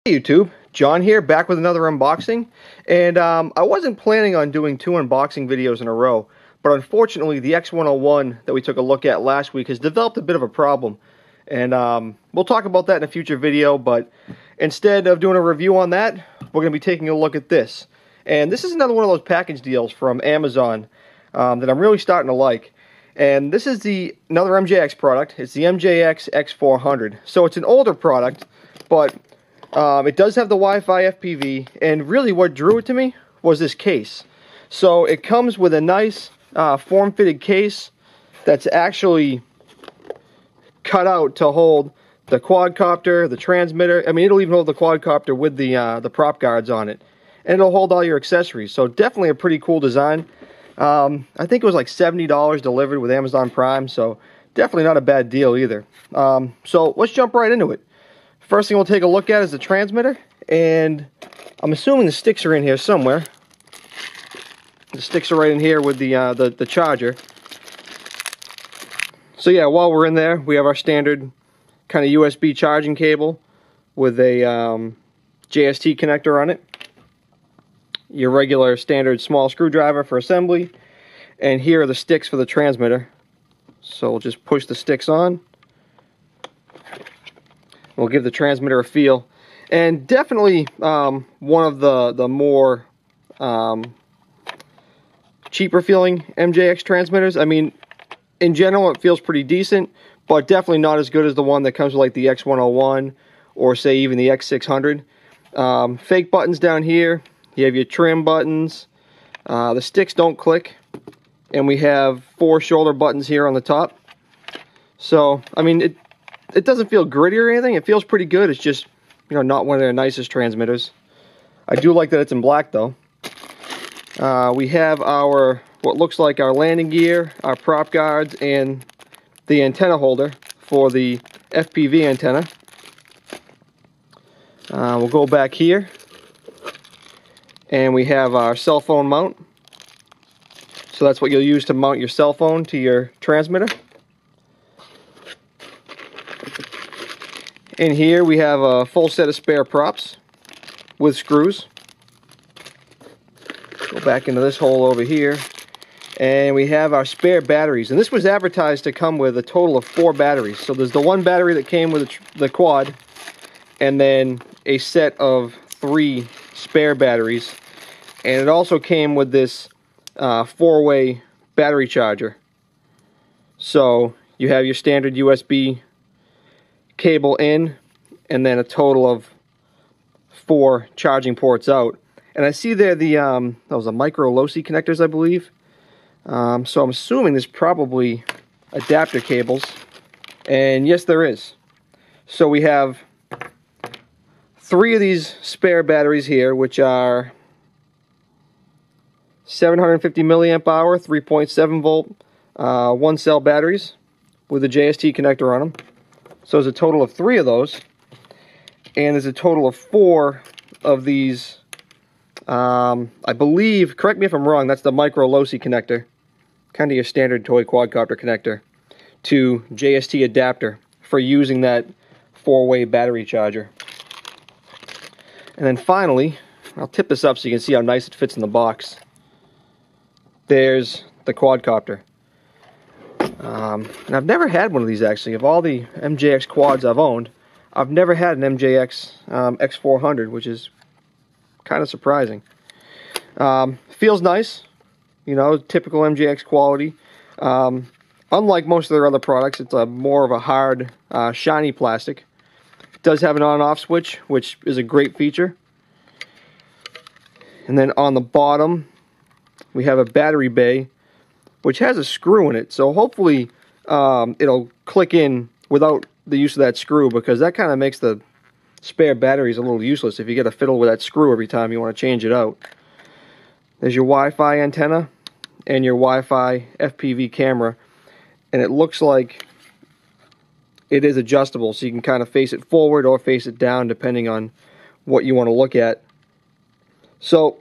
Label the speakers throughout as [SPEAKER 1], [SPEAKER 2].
[SPEAKER 1] Hey YouTube, John here, back with another unboxing. And I wasn't planning on doing 2 unboxing videos in a row, but unfortunately the X101 that we took a look at last week has developed a bit of a problem. And we'll talk about that in a future video, but instead of doing a review on that, we're going to be taking a look at this. And this is another one of those package deals from Amazon that I'm really starting to like. And this is another MJX product. It's the MJX X400. So it's an older product, but it does have the Wi-Fi FPV, and really what drew it to me was this case. So it comes with a nice form-fitted case that's actually cut out to hold the quadcopter, the transmitter. I mean, it'll even hold the quadcopter with the prop guards on it, and it'll hold all your accessories. So definitely a pretty cool design. I think it was like $70 delivered with Amazon Prime, so definitely not a bad deal either. So let's jump right into it. First thing we'll take a look at is the transmitter, and I'm assuming the sticks are in here somewhere. The sticks are right in here with the charger. So yeah, while we're in there, we have our standard kind of USB charging cable with a JST connector on it. Your regular standard small screwdriver for assembly, and here are the sticks for the transmitter. So we'll just push the sticks on. We'll give the transmitter a feel, and definitely one of the more cheaper feeling MJX transmitters. I mean, in general it feels pretty decent, but definitely not as good as the one that comes with like the X101 or say even the X600. Fake buttons down here. You have your trim buttons. The sticks don't click, and we have 4 shoulder buttons here on the top. So I mean, it doesn't feel gritty or anything. It feels pretty good. It's just, you know, not one of their nicest transmitters. I do like that it's in black though. We have what looks like our landing gear, our prop guards, and the antenna holder for the FPV antenna. We'll go back here, and we have our cell phone mount. So that's what you'll use to mount your cell phone to your transmitter. In here we have a full set of spare props with screws. Go back into this hole over here, and we have our spare batteries. And this was advertised to come with a total of 4 batteries. So there's the 1 battery that came with the quad, and then a set of 3 spare batteries. And it also came with this 4-way battery charger. So you have your standard USB cable in, and then a total of 4 charging ports out. And I see there those are micro loci connectors, I believe. So I'm assuming there's probably adapter cables, and yes, there is. So we have 3 of these spare batteries here, which are 750 milliamp hour, 3.7 volt, 1 cell batteries with a JST connector on them. So there's a total of 3 of those, and there's a total of 4 of these, I believe, correct me if I'm wrong, that's the micro loci connector, kind of your standard toy quadcopter connector, to JST adapter for using that 4-way battery charger. And then finally, I'll tip this up so you can see how nice it fits in the box. There's the quadcopter. And I've never had one of these actually. Of all the MJX quads I've owned, I've never had an MJX X400, which is kind of surprising. Feels nice, you know, typical MJX quality. Unlike most of their other products, it's more of a hard, shiny plastic. It does have an on-off switch, which is a great feature. And then on the bottom, we have a battery bay, which has a screw in it, so hopefully it'll click in without the use of that screw, because that kind of makes the spare batteries a little useless if you get to fiddle with that screw every time you want to change it out. There's your Wi-Fi antenna and your Wi-Fi FPV camera, and it looks like it is adjustable, so you can kind of face it forward or face it down depending on what you want to look at. So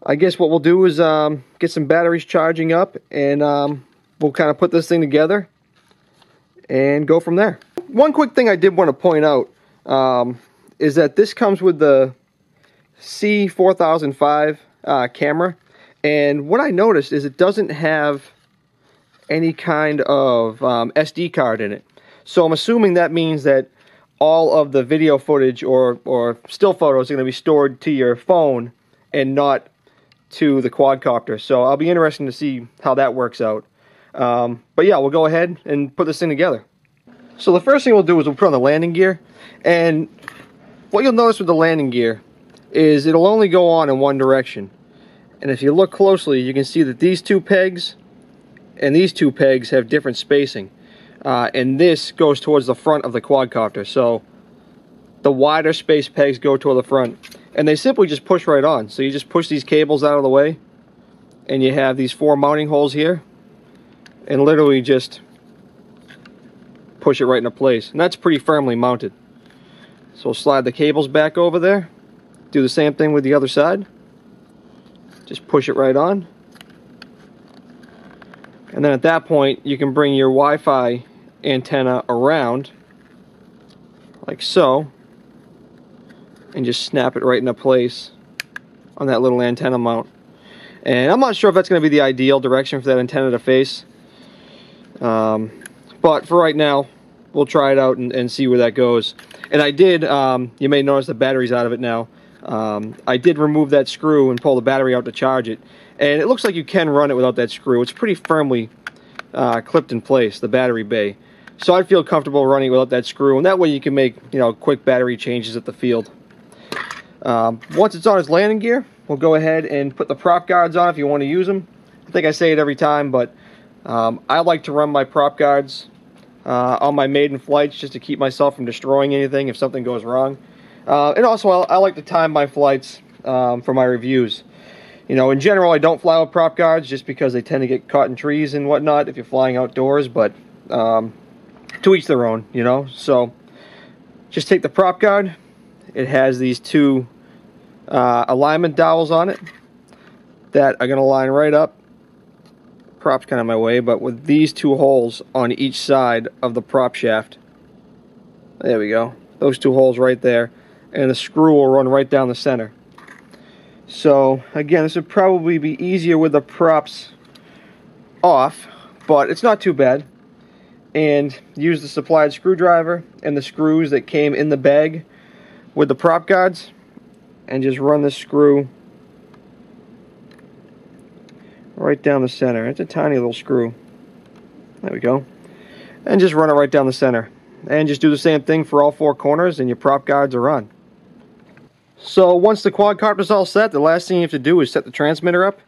[SPEAKER 1] I guess what we'll do is get some batteries charging up, and we'll kind of put this thing together and go from there. One quick thing I did want to point out is that this comes with the C4005 camera, and what I noticed is it doesn't have any kind of SD card in it. So I'm assuming that means that all of the video footage or still photos are going to be stored to your phone and not to the quadcopter. So I'll be interested to see how that works out. But yeah, we'll go ahead and put this thing together. So the first thing we'll do is we'll put on the landing gear, and what you'll notice with the landing gear is it'll only go on in one direction. And if you look closely, you can see that these two pegs and these two pegs have different spacing. And this goes towards the front of the quadcopter. So the wider space pegs go toward the front. And they simply just push right on. So you just push these cables out of the way, and you have these 4 mounting holes here, and literally just push it right into place. And that's pretty firmly mounted. So we'll slide the cables back over there. Do the same thing with the other side. Just push it right on. And then at that point, you can bring your Wi-Fi antenna around, like so, and just snap it right into place on that little antenna mount. And I'm not sure if that's going to be the ideal direction for that antenna to face. But for right now, we'll try it out and see where that goes. And I did, you may notice the battery's out of it now. I did remove that screw and pull the battery out to charge it. And it looks like you can run it without that screw. It's pretty firmly clipped in place, the battery bay. So I'd feel comfortable running it without that screw. And that way you can make, quick battery changes at the field. Once it's on its landing gear, we'll go ahead and put the prop guards on if you want to use them. I think I say it every time, but I like to run my prop guards on my maiden flights just to keep myself from destroying anything if something goes wrong. And also I like to time my flights for my reviews. In general, I don't fly with prop guards just because they tend to get caught in trees and whatnot if you're flying outdoors, but to each their own, So just take the prop guard. It has these 2 alignment dowels on it that are going to line right up. Prop's kind of in my way, but with these 2 holes on each side of the prop shaft. There we go. Those 2 holes right there. And the screw will run right down the center. So, again, this would probably be easier with the props off, but it's not too bad. And use the supplied screwdriver and the screws that came in the bag with the prop guards, and just run the screw right down the center. It's a tiny little screw. There we go. And just run it right down the center. And just do the same thing for all 4 corners, and your prop guards are on. So once the quadcopter's all set, the last thing you have to do is set the transmitter up,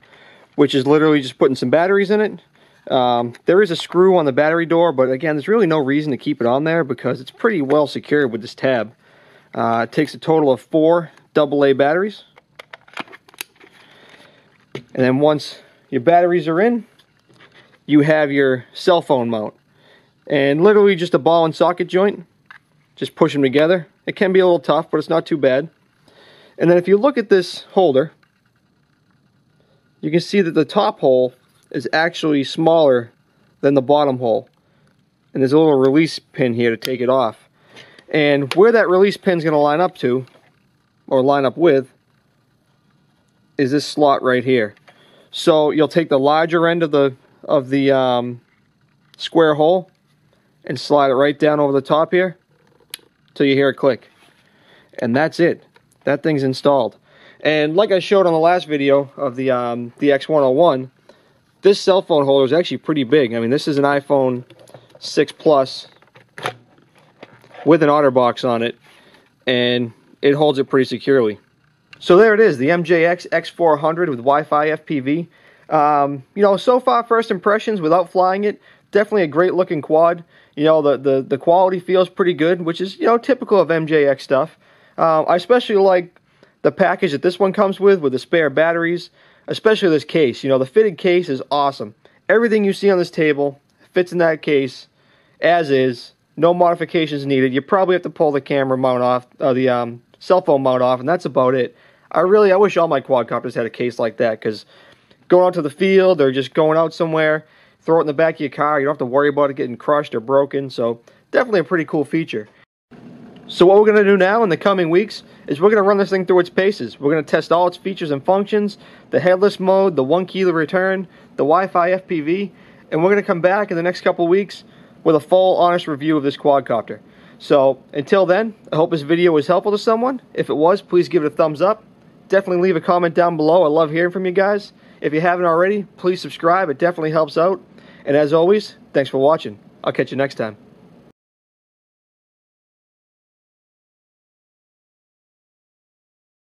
[SPEAKER 1] which is literally just putting some batteries in it. There is a screw on the battery door, but again, there's really no reason to keep it on there because it's pretty well secured with this tab. It takes a total of 4 AA batteries. And then once your batteries are in, you have your cell phone mount. And literally just a ball and socket joint. Just push them together. It can be a little tough, but it's not too bad. And then if you look at this holder, you can see that the top hole is actually smaller than the bottom hole. And there's a little release pin here to take it off. And where that release pin is going to line up to, or line up with, is this slot right here. So you'll take the larger end of the square hole and slide it right down over the top here till you hear it click. And that's it. That thing's installed. And like I showed on the last video of the X101, this cell phone holder is actually pretty big. I mean, this is an iPhone 6 Plus with an OtterBox on it, and it holds it pretty securely. So there it is, the MJX X400 with Wi-Fi FPV. So far, first impressions without flying it, definitely a great looking quad. The quality feels pretty good, which is, typical of MJX stuff. I especially like the package that this one comes with the spare batteries, especially this case. The fitted case is awesome. Everything you see on this table fits in that case as is. No modifications needed. You probably have to pull the camera mount off, the cell phone mount off, and that's about it. I wish all my quadcopters had a case like that, because going out to the field or just going out somewhere, throw it in the back of your car, you don't have to worry about it getting crushed or broken. So definitely a pretty cool feature. So what we're going to do now in the coming weeks is we're going to run this thing through its paces. We're going to test all its features and functions, the headless mode, the 1 kilo return, the Wi-Fi FPV, and we're going to come back in the next couple weeks with a full, honest review of this quadcopter. So until then, I hope this video was helpful to someone. If it was, please give it a thumbs up. Definitely leave a comment down below. I love hearing from you guys. If you haven't already, please subscribe. It definitely helps out. And as always, thanks for watching. I'll catch you next time.